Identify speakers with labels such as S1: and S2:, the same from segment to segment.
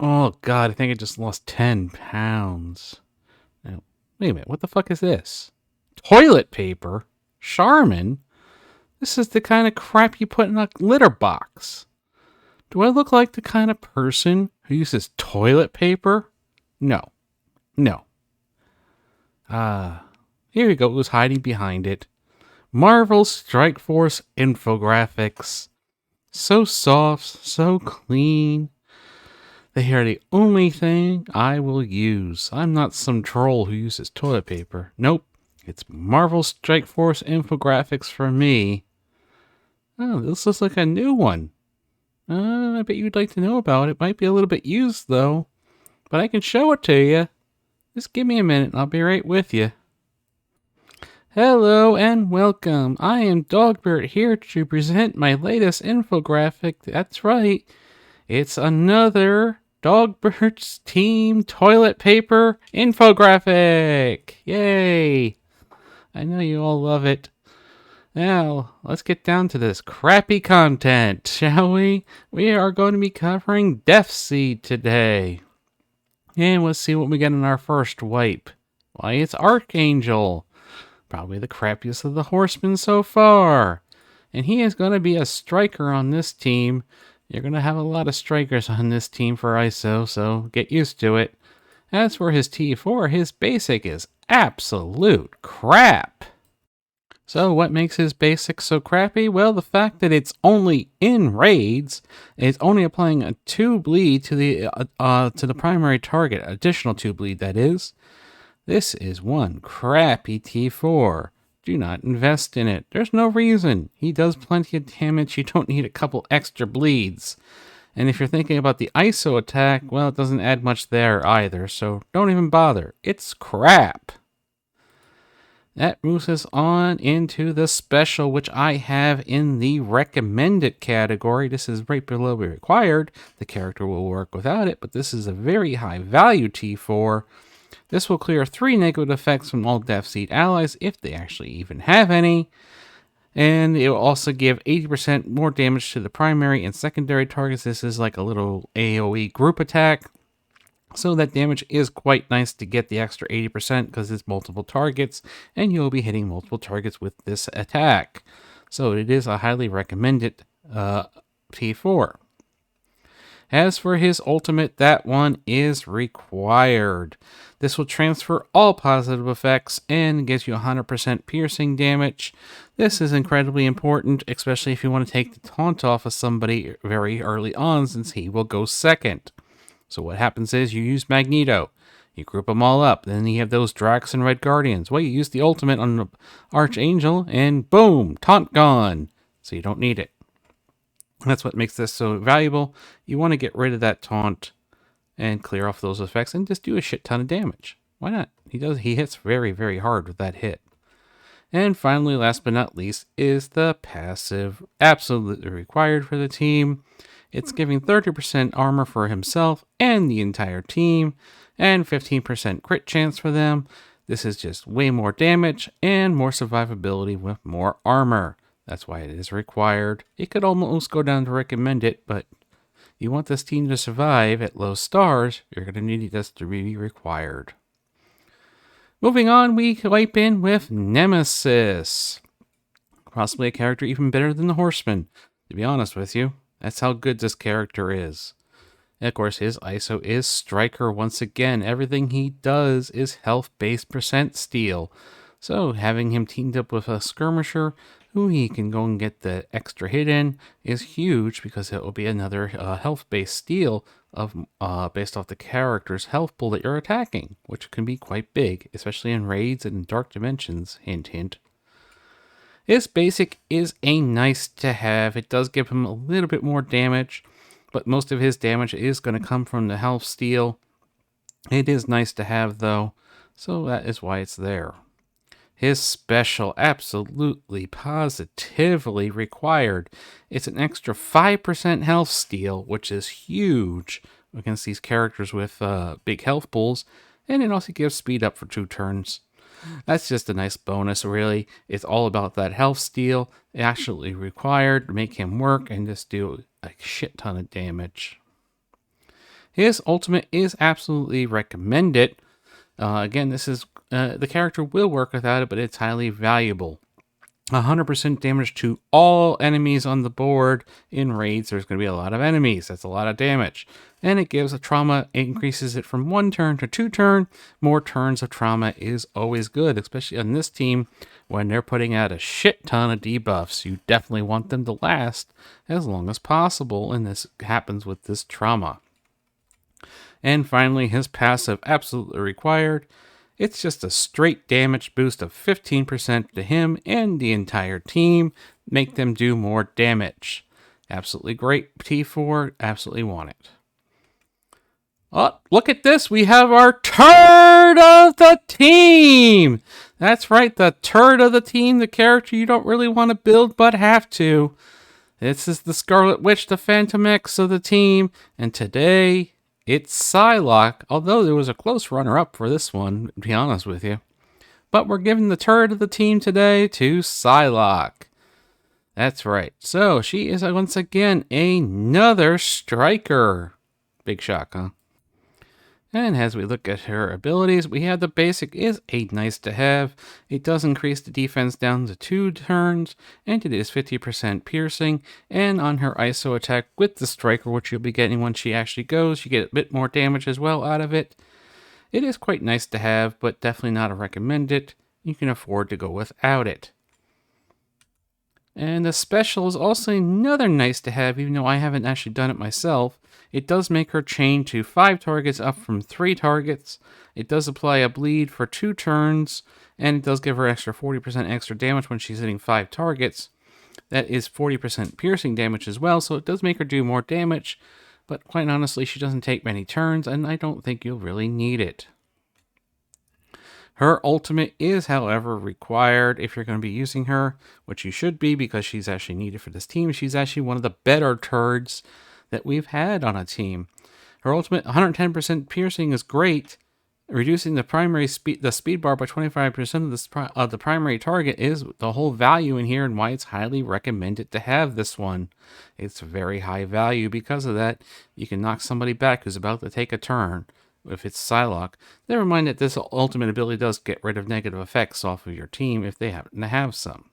S1: Oh god, I think I just lost 10 pounds. Now, wait a minute, what the fuck is this? Toilet paper? Charmin? This is the kind of crap you put in a litter box. Do I look like the kind of person who uses toilet paper? No. No. Here we go. Who's hiding behind it? Marvel Strike Force infographics. So soft, so clean. They are the only thing I will use. I'm not some troll who uses toilet paper. Nope. It's Marvel Strike Force infographics for me. Oh, this looks like a new one. I bet you'd like to know about it. Might be a little bit used, though. But I can show it to you. Just give me a minute and I'll be right with you. Hello and welcome. I am Dogbert here to present my latest infographic. That's right. It's another Dogbert's Team Toilet Paper infographic. Yay. I know you all love it. Now, let's get down to this crappy content, shall we? We are going to be covering Deathseed today. And let's see what we get in our first wipe. Why, it's Archangel. Probably the crappiest of the horsemen so far. And he is going to be a striker on this team. You're going to have a lot of strikers on this team for ISO, so get used to it. As for his T4, his basic is absolute crap. So what makes his basic so crappy? Well, the fact that it's only in raids, it's only applying a 2 bleed to the primary target, additional 2 bleed that is. This is one crappy T4. Do not invest in it. There's no reason. He does plenty of damage. You don't need a couple extra bleeds. And if you're thinking about the ISO attack, well, it doesn't add much there either, so don't even bother. It's crap. That moves us on into the special, which I have in the recommended category. This is right below the required. The character will work without it, but this is a very high value T4. This will clear 3 negative effects from all Deathseed allies, if they actually even have any. And it will also give 80% more damage to the primary and secondary targets. This is like a little AoE group attack. So that damage is quite nice to get the extra 80% because it's multiple targets, and you'll be hitting multiple targets with this attack. So it is a highly recommended P4. As for his ultimate, that one is required. This will transfer all positive effects and gives you 100% piercing damage. This is incredibly important, especially if you want to take the taunt off of somebody very early on, since he will go second. So what happens is you use Magneto. You group them all up. Then you have those Drax and Red Guardians. Well, you use the ultimate on the Archangel, and boom, taunt gone. So you don't need it. That's what makes this so valuable. You want to get rid of that taunt and clear off those effects and just do a shit ton of damage. Why not? He hits very, very hard with that hit. And finally, last but not least, is the passive. Absolutely required for the team. It's giving 30% armor for himself and the entire team, and 15% crit chance for them. This is just way more damage and more survivability with more armor. That's why it is required. It could almost go down to recommend it, but you want this team to survive at low stars, you're going to need this to be required. Moving on, we wipe in with Nemesis. Possibly a character even better than the Horseman, to be honest with you. That's how good this character is. And of course, his ISO is Striker once again. Everything he does is health-based percent steal. So having him teamed up with a skirmisher who he can go and get the extra hit in is huge, because it will be another health-based steal of based off the character's health pool that you're attacking, which can be quite big, especially in raids and dark dimensions. Hint, hint. His basic is a nice to have. It does give him a little bit more damage, but most of his damage is going to come from the health steal. It is nice to have, though, so that is why it's there. His special, absolutely, positively required. It's an extra 5% health steal, which is huge against these characters with big health pools, and it also gives speed up for 2 turns. That's just a nice bonus, really. It's all about that health steal, actually required to make him work and just do a shit ton of damage. His ultimate is absolutely recommended. Again, this is the character will work without it, but it's highly valuable. 100% damage to all enemies on the board. In raids, there's going to be a lot of enemies. That's a lot of damage. And it gives a trauma, it increases it from 1 turn to 2 turn. More turns of trauma is always good, especially on this team when they're putting out a shit ton of debuffs. You definitely want them to last as long as possible, and this happens with this trauma. And finally, his passive, absolutely required. It's just a straight damage boost of 15% to him and the entire team. Make them do more damage. Absolutely great T4. Absolutely want it. Oh, look at this. We have our turd of the team. That's right, the turd of the team, the character you don't really want to build but have to. This is the Scarlet Witch, the Phantom X of the team. And today, it's Psylocke, although there was a close runner-up for this one, to be honest with you. But we're giving the turd of the team today to Psylocke. That's right. So, she is once again another striker. Big shock, huh? And as we look at her abilities, we have the basic is a nice to have. It does increase the defense down to 2 turns, and it is 50% piercing. And on her ISO attack with the striker, which you'll be getting when she actually goes, you get a bit more damage as well out of it. It is quite nice to have, but definitely not a recommended. You can afford to go without it. And the special is also another nice to have, even though I haven't actually done it myself. It does make her chain to 5 targets up from 3 targets. It does apply a bleed for 2 turns, and it does give her extra 40% extra damage when she's hitting 5 targets. That is 40% piercing damage as well, so it does make her do more damage. But quite honestly, she doesn't take many turns, and I don't think you'll really need it. Her ultimate is, however, required if you're going to be using her, which you should be because she's actually needed for this team. She's actually one of the better turds that we've had on a team. Her ultimate 110% piercing is great. Reducing the primary speed bar by 25% of the primary target is the whole value in here and why it's highly recommended to have this one. It's very high value because of that. You can knock somebody back who's about to take a turn. If it's Psylocke, never mind that this ultimate ability does get rid of negative effects off of your team if they happen to have some.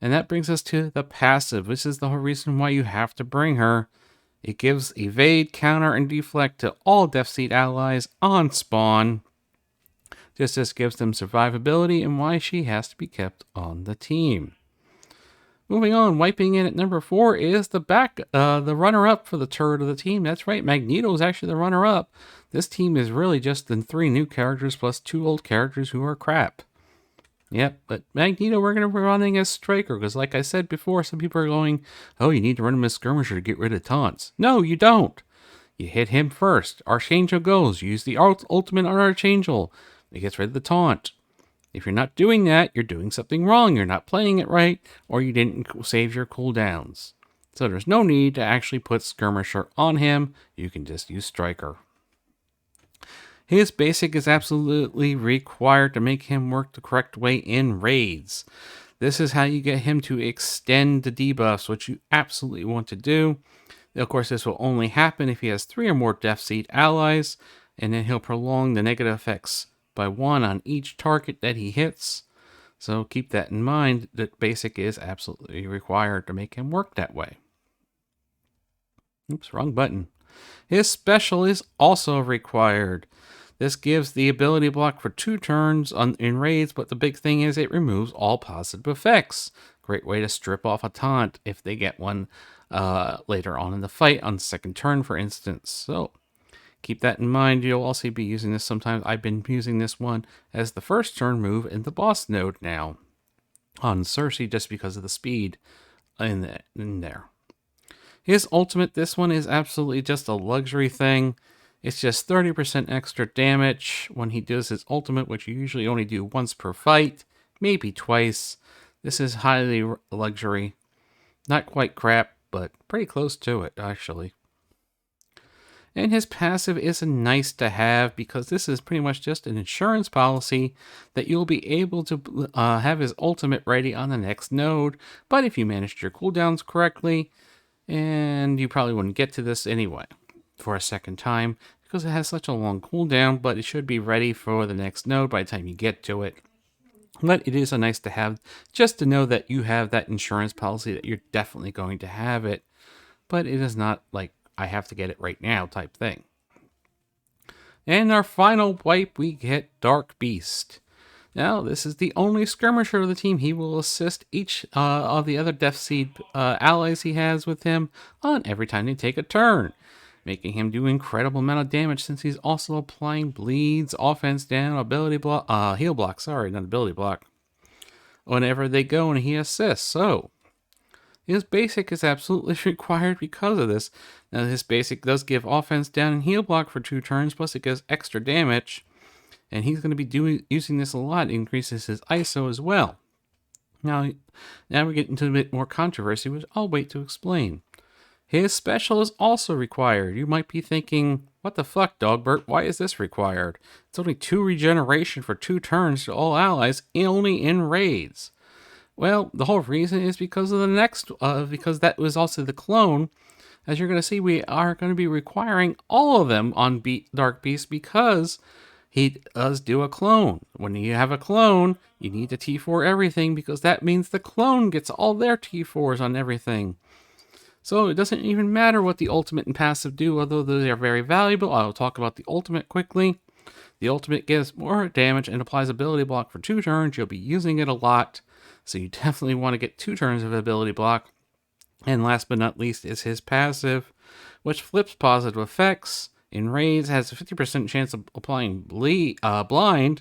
S1: And that brings us to the passive. This is the whole reason why you have to bring her. It gives evade, counter, and deflect to all Deathseed allies on spawn. This gives them survivability and why she has to be kept on the team. Moving on, wiping in at number 4 is the runner-up for the turd of the team. That's right, Magneto is actually the runner-up. This team is really just the 3 new characters plus 2 old characters who are crap. Yep, but Magneto we're going to be running as striker, because like I said before, some people are going, oh, you need to run him as skirmisher to get rid of taunts. No, you don't. You hit him first. Archangel goes. Use the ultimate on Archangel. It gets rid of the taunt. If you're not doing that, you're doing something wrong. You're not playing it right, or you didn't save your cooldowns. So there's no need to actually put Skirmisher on him. You can just use Striker. His basic is absolutely required to make him work the correct way in raids. This is how you get him to extend the debuffs, which you absolutely want to do. Of course, this will only happen if he has 3 or more Deathseed allies, and then he'll prolong the negative effects by 1 on each target that he hits. So keep that in mind, that basic is absolutely required to make him work that way. Oops, wrong button. His special is also required. This gives the ability block for 2 turns in raids, but the big thing is it removes all positive effects. Great way to strip off a taunt if they get one later on in the fight on the second turn, for instance. So keep that in mind. You'll also be using this sometimes. I've been using this one as the first turn move in the boss node now on Cersei, just because of the speed in there. His ultimate, this one is absolutely just a luxury thing. It's just 30% extra damage when he does his ultimate, which you usually only do once per fight, maybe twice. This is highly luxury. Not quite crap, but pretty close to it, actually. And his passive is a nice to have because this is pretty much just an insurance policy that you'll be able to have his ultimate ready on the next node. But if you managed your cooldowns correctly, and you probably wouldn't get to this anyway. for a second time because it has such a long cooldown, but it should be ready for the next node by the time you get to it. But it is a nice to have just to know that you have that insurance policy that you're definitely going to have it, but it is not like I have to get it right now type thing. And our final wipe, we get Dark Beast. Now, this is the only skirmisher of the team. He will assist each of the other Deathseed allies he has with him on every time they take a turn, making him do incredible amount of damage since he's also applying bleeds, offense down, ability block, heal block, sorry, not ability block, whenever they go and he assists. So, his basic is absolutely required because of this. Now, his basic does give offense down and heal block for 2 turns, plus it gives extra damage. And he's going to be using this a lot. It increases his ISO as well. Now we're getting into a bit more controversy, which I'll wait to explain. His special is also required. You might be thinking, what the fuck, Dogbert? Why is this required? It's only 2 regeneration for 2 turns to all allies, only in raids. Well, the whole reason is because of the next, because that was also the clone. As you're going to see, we are going to be requiring all of them on Dark Beast because he does do a clone. When you have a clone, you need to T4 everything because that means the clone gets all their T4s on everything. So it doesn't even matter what the ultimate and passive do, although they are very valuable. I'll talk about the ultimate quickly. The ultimate gives more damage and applies ability block for 2 turns. You'll be using it a lot, so you definitely want to get 2 turns of ability block. And last but not least is his passive, which flips positive effects. In raids, has a 50% chance of applying blind,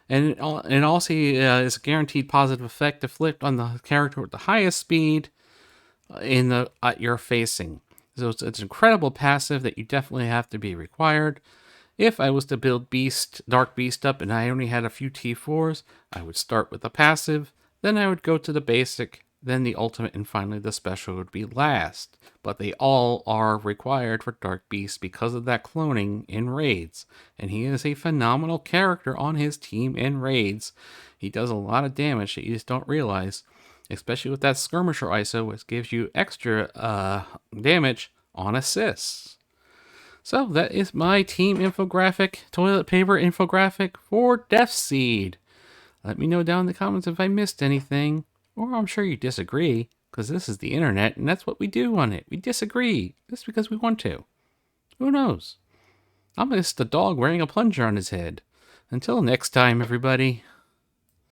S1: and it also is a guaranteed positive effect to flip on the character with the highest speed in the you're facing. So it's an incredible passive that you definitely have to be required. If I was to build Dark Beast up and I only had a few T4s, I would start with the passive, then I would go to the basic, then the ultimate, and finally the special would be last. But they all are required for Dark Beast because of that cloning in raids. And he is a phenomenal character on his team in raids. He does a lot of damage that you just don't realize, especially with that Skirmisher ISO, which gives you extra damage on assists. So that is my team infographic, toilet paper infographic for Deathseed. Let me know down in the comments if I missed anything. Or I'm sure you disagree, because this is the internet, and that's what we do on it. We disagree, just because we want to. Who knows? I'm just a dog wearing a plunger on his head. Until next time, everybody.